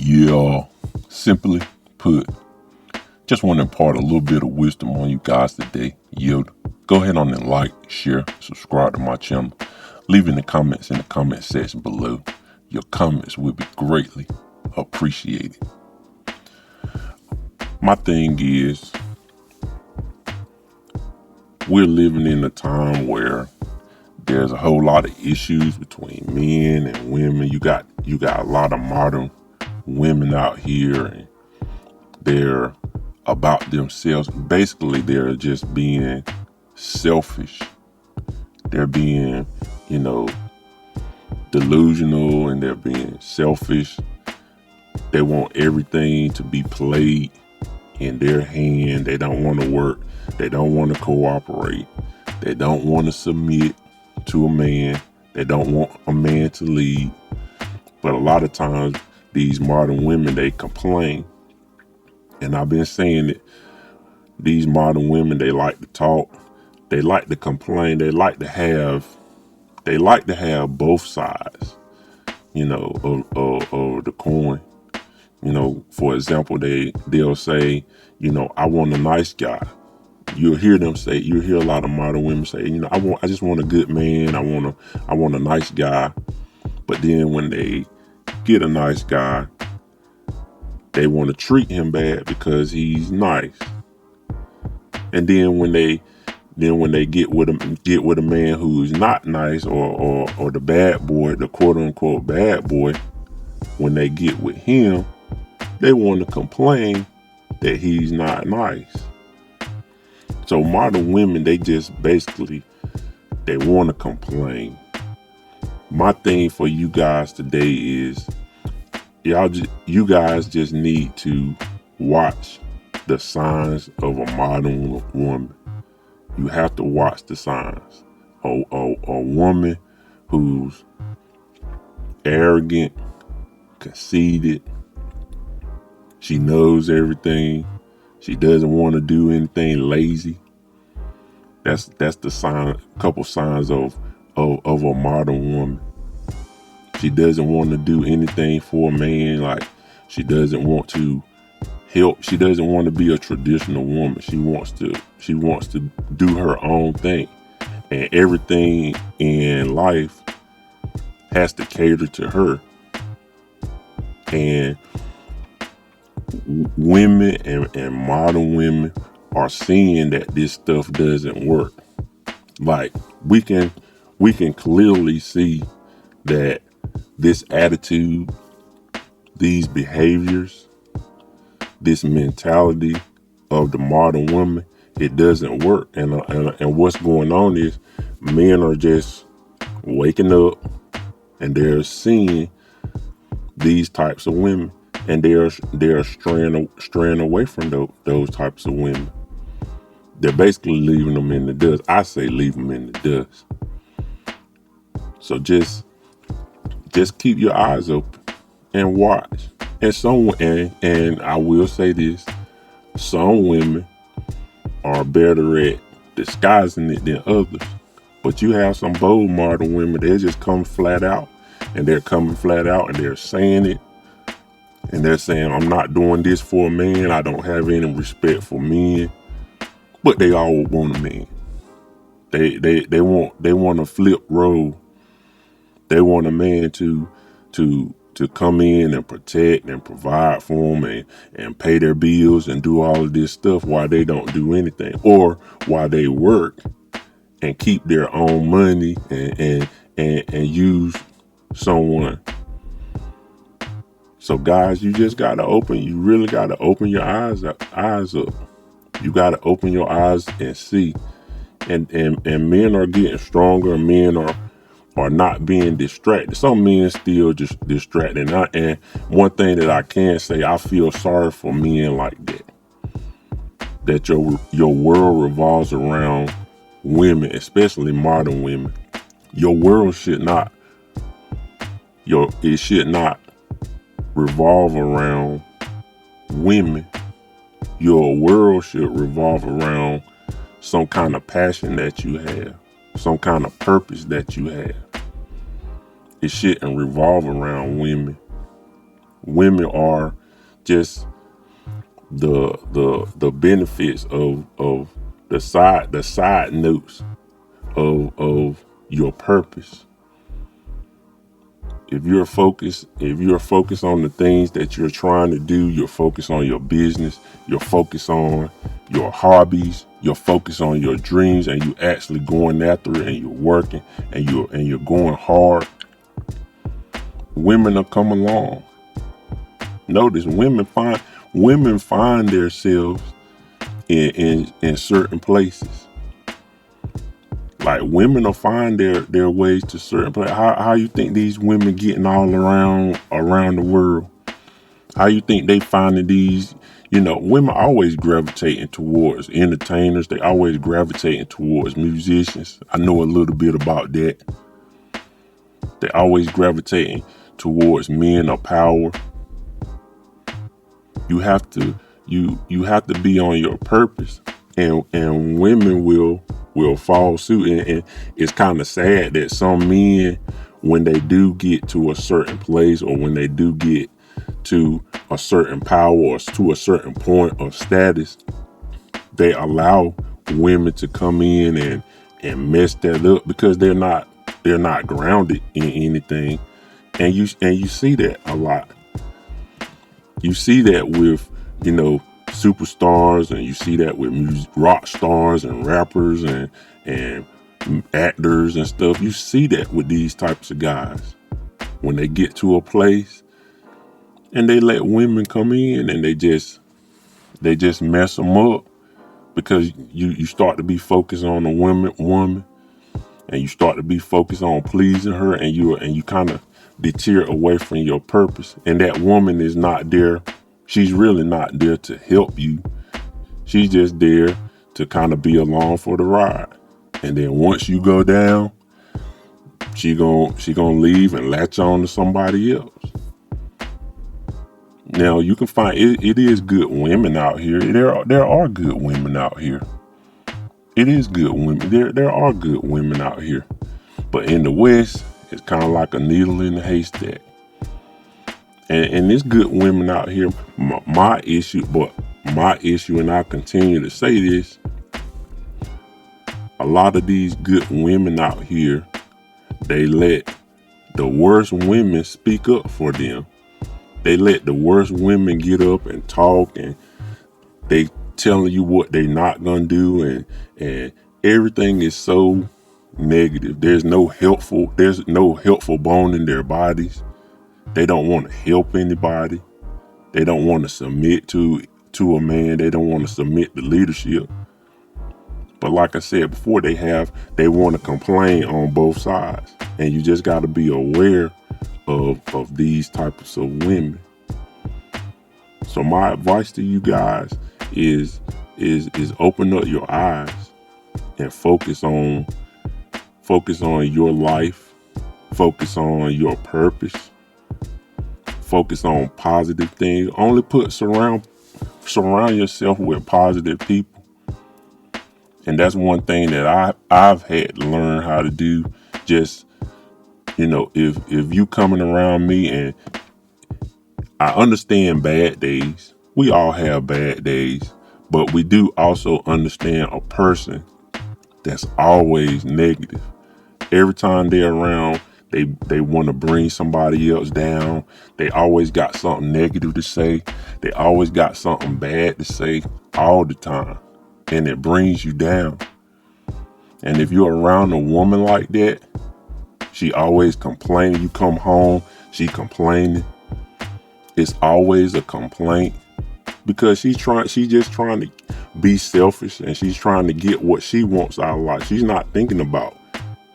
Yeah, simply put, just want to impart a little bit of wisdom on you guys today. Yield. Go ahead on and like, share, subscribe to my channel. Leave in the comments in the comment section below. Your comments will be greatly appreciated. My thing is, we're living in a time where there's a whole lot of issues between men and women. You got a lot of modern women out here, and they're about themselves. Basically, they're just being selfish. They're being, delusional, and they're being selfish. They want everything to be played in their hand. They don't want to work. They don't want to cooperate. They don't want to submit to a man. They don't want a man to lead. But a lot of times, these modern women, they complain. And I've been saying it. These modern women, they like to talk. They like to complain. They like to have both sides, of the coin. For example, they'll say, I want a nice guy. You'll hear a lot of modern women say, I just want a good man. I want a nice guy. But then when they get a nice guy, they want to treat him bad because he's nice. And then when they get with a man who's not nice, or the bad boy, the quote unquote bad boy, when they get with him, they want to complain that he's not nice. So modern women, they just basically, they want to complain. My thing for you guys today is, you guys just need to watch the signs of a modern woman. You have to watch the signs. A woman who's arrogant, conceited, she knows everything. She doesn't want to do anything lazy. That's the sign. Couple signs of a modern woman. She doesn't want to do anything for a man. Like, she doesn't want to help. She doesn't want to be a traditional woman. She wants to do her own thing, and everything in life has to cater to her. And women and modern women are seeing that this stuff doesn't work. Like, we can clearly see that this attitude, these behaviors, this mentality of the modern woman, it doesn't work. And what's going on is, men are just waking up and they're seeing these types of women, and they're straying away from those types of women. They're basically leaving them in the dust. I say leave them in the dust. So just keep your eyes open and watch. And I will say this: some women are better at disguising it than others. But you have some bold modern women, they just come flat out, and they're coming flat out, and they're saying it. And they're saying, I'm not doing this for a man. I don't have any respect for men. But they all want a man. They want to flip role. They want a man to come in and protect and provide for them, and pay their bills and do all of this stuff while they don't do anything, or while they work and keep their own money and use someone. So guys, you really gotta open your eyes up. You gotta open your eyes and see. And men are getting stronger. Men are not being distracted. Some men still just distracted. And one thing that I can say, I feel sorry for men like that. That your world revolves around women, especially modern women. Your world should not revolve around women. Your world should revolve around some kind of passion that you have, some kind of purpose that you have. It shouldn't revolve around women. Women are just the benefits of the side notes of your purpose. If you're focused on the things that you're trying to do, you're focused on your business, you're focused on your hobbies, you're focused on your dreams, and you actually going after it, and you're working, and you're going hard, women will come along. Notice women find themselves in certain places. Like, women will find their ways to certain places. How you think these women getting all around the world? How you think they finding these? Women always gravitating towards entertainers. They always gravitating towards musicians. I know a little bit about that. They always gravitating towards men of power. You have to you have to be on your purpose, and women will follow suit. And it's kind of sad that some men, when they do get to a certain place, or when they do get to a certain power, or to a certain point of status, they allow women to come in and mess that up, because they're not grounded in anything. And you see that a lot. You see that with, superstars, and you see that with rock stars and rappers and actors and stuff. You see that with these types of guys. When they get to a place and they let women come in, and they just mess them up, because you start to be focused on the woman, and you start to be focused on pleasing her, and you kind of deter away from your purpose. And that woman is not there. She's really not there to help you. She's just there to kind of be along for the ride. And then once you go down, she gonna leave and latch on to somebody else. Now, you can find it is good women out here. There are good women out here. It is good women. There are good women out here. But in the West, it's kind of like a needle in a haystack. And there's good women out here. My issue, and I continue to say this, a lot of these good women out here, they let the worst women speak up for them. They let the worst women get up and talk, and they telling you what they not gonna do, and everything is so negative. There's no helpful bone in their bodies. They don't want to help anybody. They don't want to submit to a man. They don't want to submit to leadership. But like I said before, they want to complain on both sides. And you just got to be aware of these types of women. So my advice to you guys is open up your eyes and focus on your life. Focus on your purpose. Focus on positive things. Only surround yourself with positive people. And that's one thing that I've had to learn how to do. Just, if you coming around me, and I understand bad days. We all have bad days, but we do also understand a person that's always negative. Every time they're around, they want to bring somebody else down. They always got something negative to say. They always got something bad to say all the time. And it brings you down. And if you're around a woman like that, she always complaining. You come home, she complaining. It's always a complaint, because she's just trying to be selfish, and she's trying to get what she wants out of life. She's not thinking about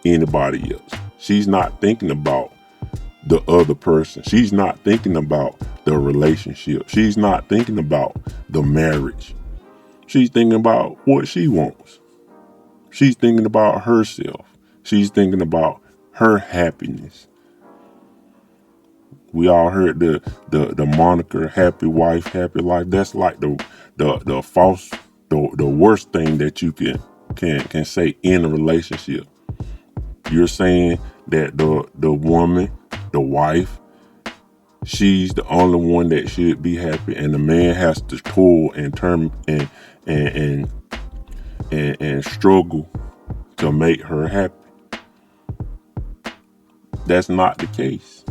anybody else. She's not thinking about the other person. She's not thinking about the relationship. She's not thinking about the marriage. She's thinking about what she wants. She's thinking about herself. She's thinking about her happiness. We all heard the moniker "happy wife, happy life." That's like the false, the worst thing that you can say in a relationship. You're saying that the woman, the wife, she's the only one that should be happy, and the man has to pull and turn and and struggle to make her happy. That's not the case.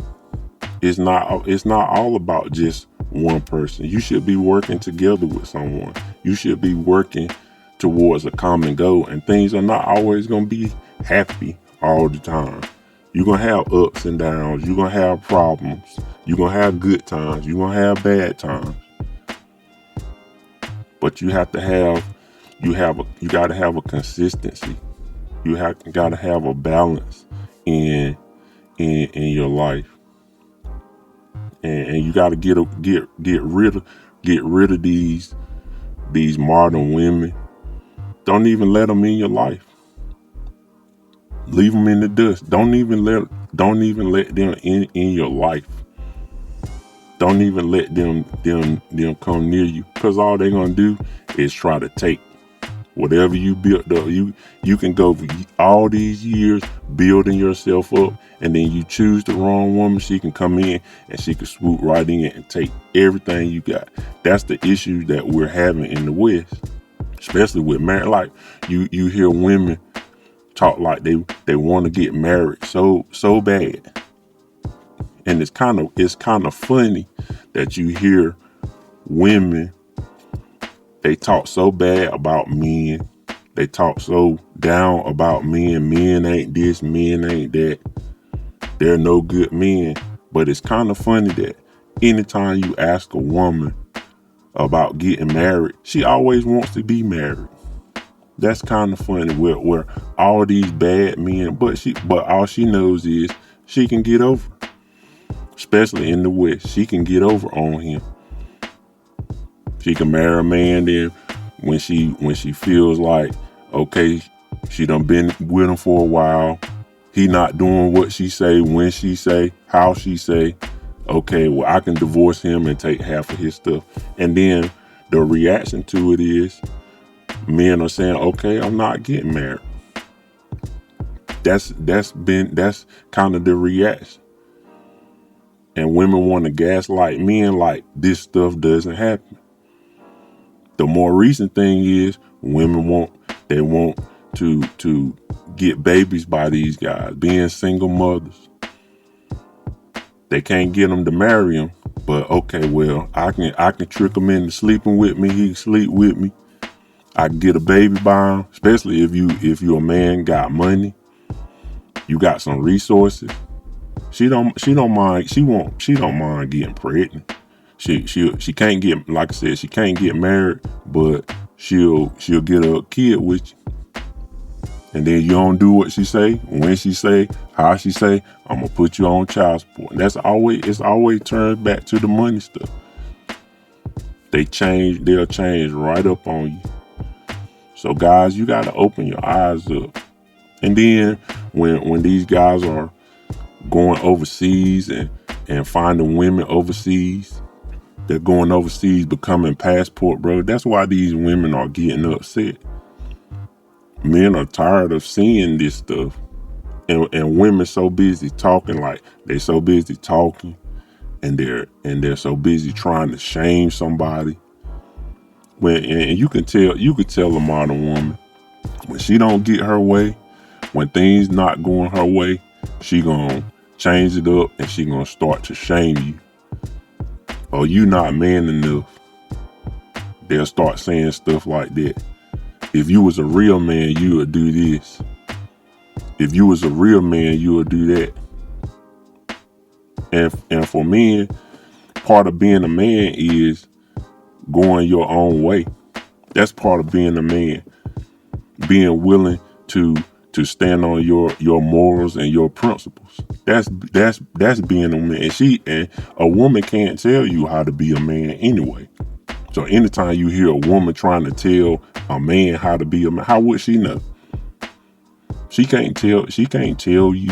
It's not all about just one person. You should be working together with someone. You should be working towards a common goal, and things are not always going to be happy all the time. You're going to have ups and downs. You're going to have problems. You're going to have good times. You're going to have bad times. But you got to have a consistency. You got to have a balance in your life. And you got to get rid of these modern women. Don't even let them in your life. Leave them in the dust. Don't even let them in your life. Don't even let them come near you, because all they're gonna do is try to take whatever you built up. You can go all these years building yourself up, and then you choose the wrong woman. She can come in and she can swoop right in and take everything you got. That's the issue that we're having in the West, especially with marriage. Like you hear women talk like they want to get married so bad, and it's kind of funny that you hear women, they talk so bad about men. They talk so down about men. Men ain't this, men ain't that. They're no good men. But it's kind of funny that anytime you ask a woman about getting married, she always wants to be married. That's kind of funny where all these bad men, but all she knows is she can get over. Especially in the West, she can get over on him. She can marry a man, then when she feels like, okay, she done been with him for a while, he not doing what she say, when she say, how she say, okay, well, I can divorce him and take half of his stuff. And then the reaction to it is men are saying, okay, I'm not getting married. That's kind of the reaction. And women want to gaslight men like this stuff doesn't happen. The more recent thing is women want to get babies by these guys, being single mothers. They can't get them to marry them, but okay, well, I can trick them into sleeping with me. He can sleep with me. I can get a baby by him, especially if you a man, got money, you got some resources. She don't mind getting pregnant. She can't get, like I said, she can't get married, but she'll get a kid with you. And then you don't do what she say, when she say, how she say, I'm gonna put you on child support. And it's always turned back to the money stuff. They'll change right up on you. So guys, you gotta open your eyes up. And then when these guys are going overseas and finding women overseas, they're going overseas becoming passport bro. That's why these women are getting upset. Men are tired of seeing this stuff, and women so busy talking, like they so busy talking, and they're so busy trying to shame somebody. And you could tell a modern woman when she don't get her way, when things not going her way, she gonna change it up and she gonna start to shame you. Or you not man enough. They'll start saying stuff like that. If you was a real man, you would do this. If you was a real man, you would do that. And for men, part of being a man is going your own way. That's part of being a man. Being willing to stand on your morals and your principles. That's being a man. And a woman can't tell you how to be a man anyway. So anytime you hear a woman trying to tell a man how to be a man, how would she know? She can't tell you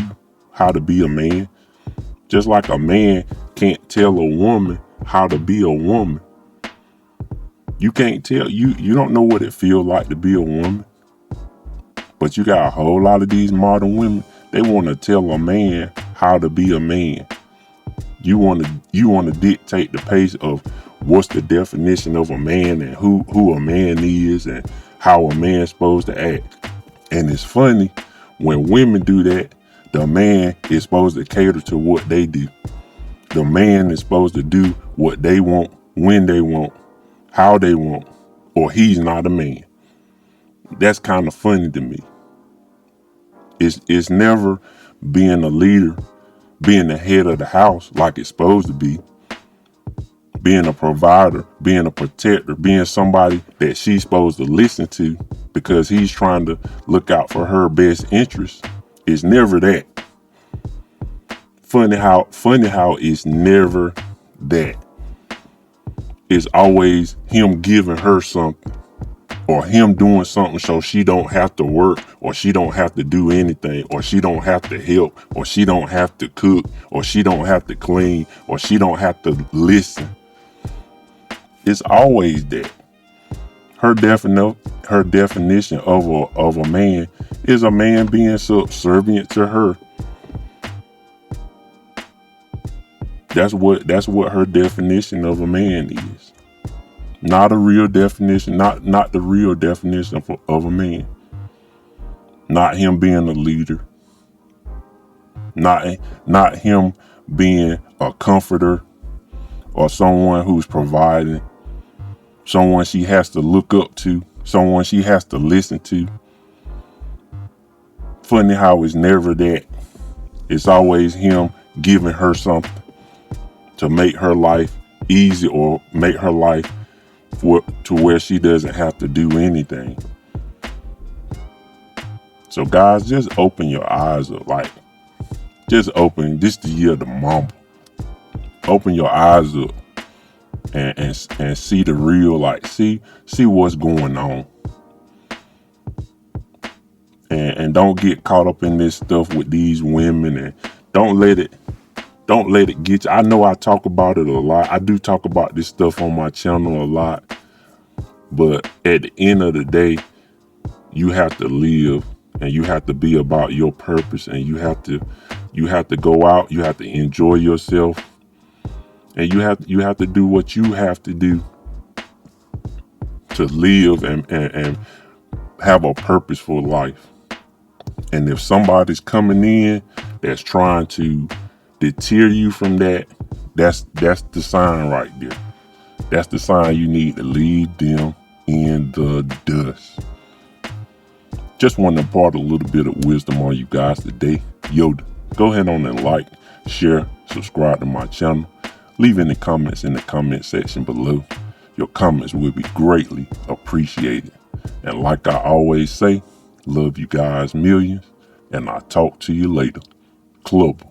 how to be a man. Just like a man can't tell a woman how to be a woman. You can't tell, you don't know what it feels like to be a woman. But you got a whole lot of these modern women, they want to tell a man how to be a man. You want to dictate the pace of what's the definition of a man and who a man is and how a man's supposed to act. And it's funny when women do that, the man is supposed to cater to what they do. The man is supposed to do what they want, when they want, how they want, or he's not a man. That's kind of funny to me. It's never being a leader, being the head of the house like it's supposed to be, being a provider, being a protector, being somebody that she's supposed to listen to because he's trying to look out for her best interest. It's never that. Funny how it's never that. It's always him giving her something or him doing something so she don't have to work or she don't have to do anything or she don't have to help or she don't have to cook or she don't have to clean or she don't have to listen. It's always that. Her definition of a man is a man being subservient to her. That's what her definition of a man is. Not a real definition, not the real definition of a man. Not him being a leader. Not him being a comforter or someone who's providing, someone she has to look up to, someone she has to listen to. Funny how it's never that. It's always him giving her something to make her life easy or make her life to where she doesn't have to do anything. So guys, just open your eyes up. Like, just open. This the year of the mamba. Open your eyes up and see the real. Like, see what's going on. And don't get caught up in this stuff with these women, and don't let it get you. I know I talk about it a lot. I do talk about this stuff on my channel a lot. But at the end of the day, you have to live and you have to be about your purpose, and you have to go out, you have to enjoy yourself, and you have to do what you have to do to live and have a purposeful life. And if somebody's coming in that's trying to deter you from that, that's the sign right there. That's the sign you need to leave them in the dust. Just want to impart a little bit of wisdom on you guys today. Yoda, go ahead on and like, share, subscribe to my channel. Leave any comments in the comment section below. Your comments will be greatly appreciated. And like I always say, love you guys millions, and I'll talk to you later. Club.